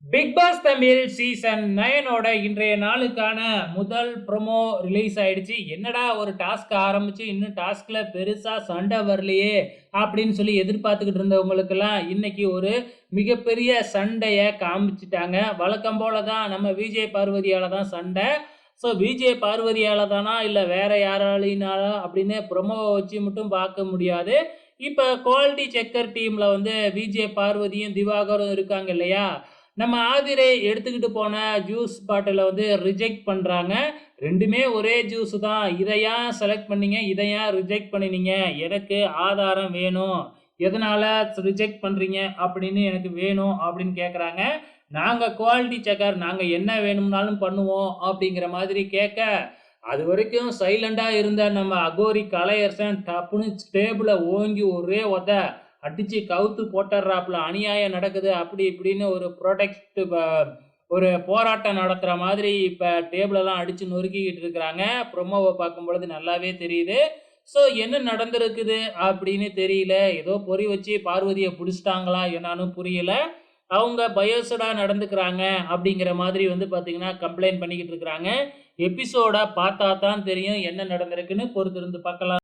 Big pass Tamil season 9 இன்றைய நாளுக்கான முதல் ப்ரோமோ ரிலீஸ் ஆயிடுச்சு. என்னடா ஒரு டாஸ்க் ஆரம்பிச்சு இன்னும் டாஸ்க்ல பெருசா சண்டை வரலையே அப்படின்னு சொல்லி எதிர்பார்த்துக்கிட்டு இருந்தவங்களுக்கெல்லாம் இன்னைக்கு ஒரு மிகப்பெரிய சண்டைய காமிச்சுட்டாங்க. வழக்கம் போல தான் நம்ம விஜய் பார்வதியால தான் சண்டை. ஸோ விஜய் பார்வதியால தானா இல்ல வேற யாராலினாலா அப்படின்னு ப்ரோமோவ வச்சு மட்டும் பார்க்க முடியாது. இப்ப குவாலிட்டி செக்கர் டீம்ல வந்து விஜய் பார்வதியும் திவாகரும் இருக்காங்க இல்லையா? நம்ம ஆதிரை எடுத்துக்கிட்டு போன ஜூஸ் பாட்டில வந்து ரிஜெக்ட் பண்றாங்க. 2மே ஒரே ஜூஸ் தான். இத ஏன் செலக்ட் பண்ணீங்க? இத ஏன் ரிஜெக்ட் பண்ணினீங்க? எனக்கு ஆதாரம் வேணும். எதனால ரிஜெக்ட் பண்றீங்க? அப்படின்னு எனக்கு வேணும் அப்படின்னு கேட்கறாங்க. நாங்க குவாலிட்டி செக்கர். நாங்க என்ன வேணும்னாலும் பண்ணுவோம் அப்படிங்கிற மாதிரி கேட்க, அதுவரைக்கும் சைலண்டா இருந்த நம்ம அகோரி கலையரசன் டப்புன்னு டேபிள ஓங்கி ஒரே உத அடிச்சு கவுத்து போட்டுறாப்புல. அநியாயம் நடக்குது அப்படி இப்படின்னு ஒரு புரொடெக்ட் ஒரு போராட்டம் நடத்துற மாதிரி இப்ப டேபிள் எல்லாம் அடிச்சு நொறுக்கிக்கிட்டு இருக்கிறாங்க. ப்ரோமோவை பார்க்கும் பொழுது நல்லாவே தெரியுது. ஸோ என்ன நடந்திருக்குது அப்படின்னு தெரியல. ஏதோ பொறி வச்சு பார்வதியை பிடிச்சிட்டாங்களா என்னான்னு புரியல. அவங்க பயஸ்டா நடந்துக்கிறாங்க அப்படிங்கிற மாதிரி வந்து பார்த்தீங்கன்னா கம்ப்ளைண்ட் பண்ணிக்கிட்டு இருக்கிறாங்க. எபிசோட பார்த்தா தான் தெரியும் என்ன நடந்திருக்குன்னு. பொறுத்திருந்து பார்க்கலாம்.